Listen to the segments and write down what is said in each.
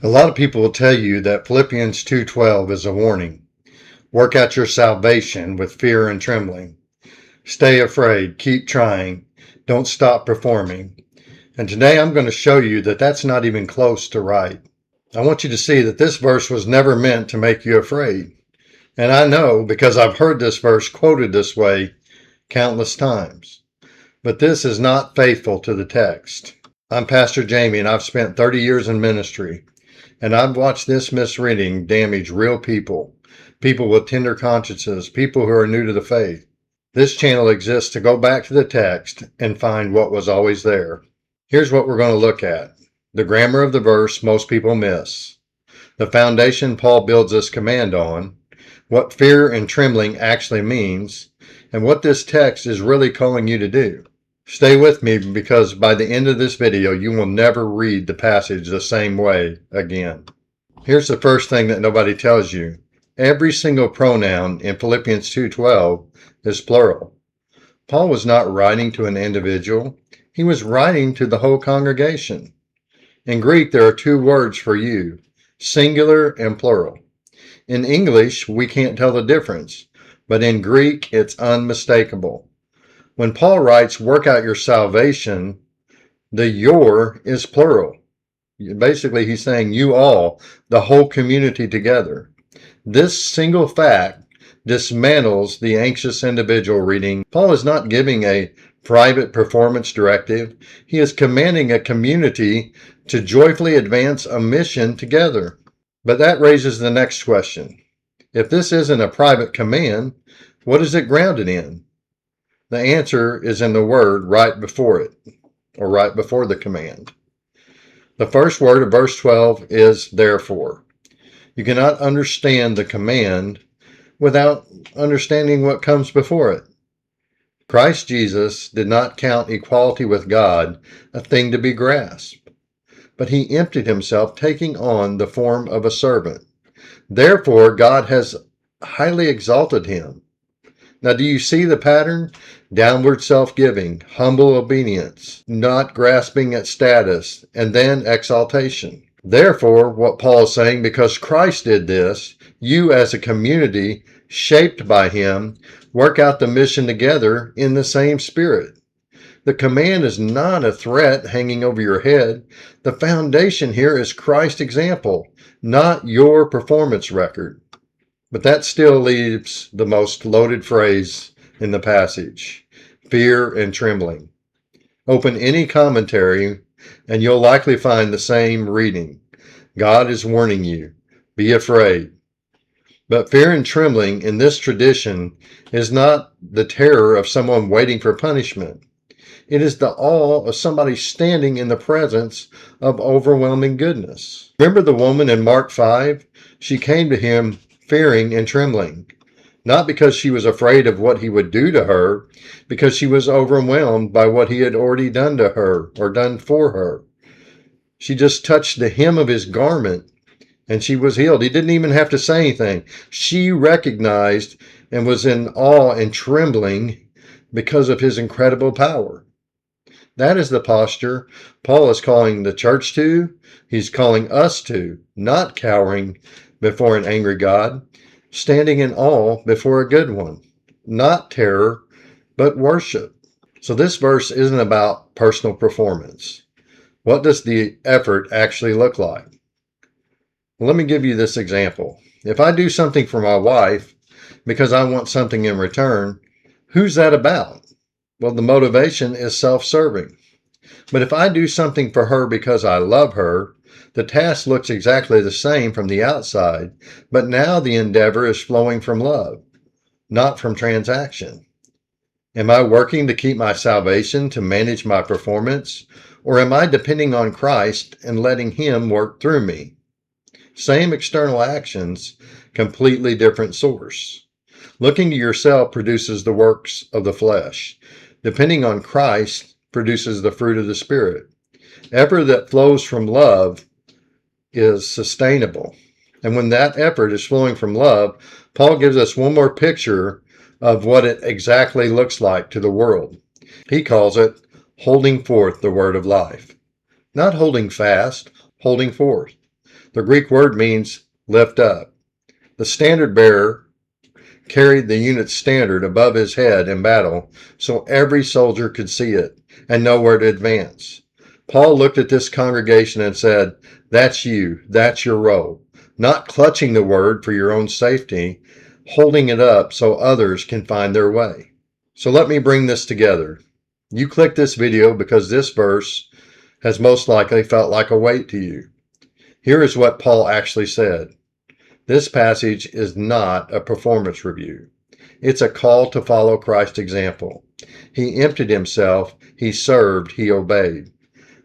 A lot of people will tell you that Philippians 2:12 is a warning. Work out your salvation with fear and trembling. Stay afraid, keep trying, don't stop performing. And today I'm going to show you that that's not even close to right. I want you to see that this verse was never meant to make you afraid. And I know because I've heard this verse quoted this way countless times. But this is not faithful to the text. I'm Pastor Jamie and I've spent 30 years in ministry. And I've watched this misreading damage real people with tender consciences, people who are new to the faith. This channel exists to go back to the text and find what was always there. Here's what we're going to look at. The grammar of the verse most people miss. The foundation Paul builds this command on. What fear and trembling actually means. And what this text is really calling you to do. Stay with me because by the end of this video, you will never read the passage the same way again. Here's the first thing that nobody tells you. Every single pronoun in Philippians 2:12 is plural. Paul was not writing to an individual. He was writing to the whole congregation. In Greek, there are two words for you, singular and plural. In English, we can't tell the difference, but in Greek, it's unmistakable. When Paul writes, work out your salvation, the your is plural. Basically, he's saying you all, the whole community together. This single fact dismantles the anxious individual reading. Paul is not giving a private performance directive. He is commanding a community to joyfully advance a mission together. But that raises the next question. If this isn't a private command, what is it grounded in? The answer is in the word right before it, or right before the command. The first word of verse 12 is therefore. You cannot understand the command without understanding what comes before it. Christ Jesus did not count equality with God a thing to be grasped, but he emptied himself, taking on the form of a servant. Therefore, God has highly exalted him. Now, do you see the pattern? Downward self-giving, humble obedience, not grasping at status, and then exaltation. Therefore, what Paul is saying, because Christ did this, you as a community, shaped by him, work out the mission together in the same spirit. The command is not a threat hanging over your head. The foundation here is Christ's example, not your performance record. But that still leaves the most loaded phrase in the passage, fear and trembling. Open any commentary and you'll likely find the same reading. God is warning you, be afraid. But fear and trembling in this tradition is not the terror of someone waiting for punishment. It is the awe of somebody standing in the presence of overwhelming goodness. Remember the woman in Mark 5? She came to him fearing and trembling, not because she was afraid of what he would do to her, because she was overwhelmed by what he had already done to her or done for her. She just touched the hem of his garment and she was healed. He didn't even have to say anything. She recognized and was in awe and trembling because of his incredible power. That is the posture Paul is calling the church to. He's calling us to, not cowering before an angry God, standing in awe before a good one, not terror, but worship. So this verse isn't about personal performance. What does the effort actually look like? Well, let me give you this example. If I do something for my wife because I want something in return, who's that about? Well, the motivation is self-serving. But if I do something for her because I love her, the task looks exactly the same from the outside, but now the endeavor is flowing from love, not from transaction. Am I working to keep my salvation to manage my performance, or am I depending on Christ and letting him work through me? Same external actions, completely different source. Looking to yourself produces the works of the flesh. Depending on Christ produces the fruit of the Spirit. Effort that flows from love is sustainable. And when that effort is flowing from love, Paul gives us one more picture of what it exactly looks like to the world. He calls it holding forth the word of life. Not holding fast, holding forth. The Greek word means lift up. The standard bearer carried the unit's standard above his head in battle so every soldier could see it and know where to advance. Paul looked at this congregation and said, "That's you. That's your role. Not clutching the word for your own safety, holding it up so others can find their way." So let me bring this together. You clicked this video because this verse has most likely felt like a weight to you. Here is what Paul actually said. This passage is not a performance review. It's a call to follow Christ's example. He emptied himself, he served, he obeyed.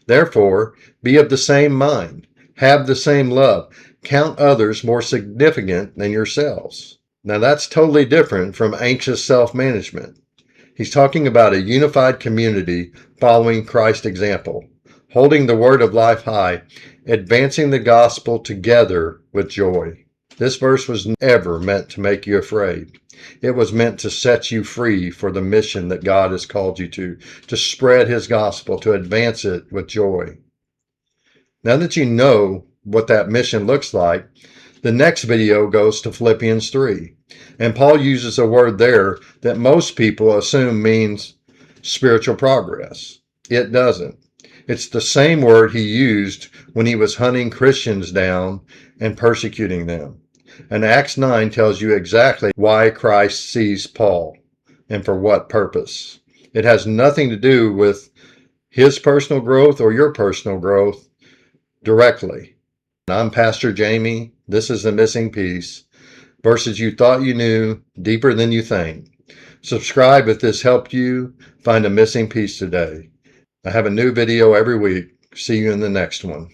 Therefore, be of the same mind, have the same love, count others more significant than yourselves. Now that's totally different from anxious self-management. He's talking about a unified community following Christ's example, holding the word of life high, advancing the gospel together with joy. This verse was never meant to make you afraid. It was meant to set you free for the mission that God has called you to spread his gospel, to advance it with joy. Now that you know what that mission looks like, the next video goes to Philippians 3. And Paul uses a word there that most people assume means spiritual progress. It doesn't. It's the same word he used when he was hunting Christians down and persecuting them. And Acts 9 tells you exactly why Christ sees Paul and for what purpose. It has nothing to do with his personal growth or your personal growth directly. I'm Pastor Jamie. This is The Missing Piece. Verses you thought you knew, deeper than you think. Subscribe if this helped you find a missing piece today. I have a new video every week. See you in the next one.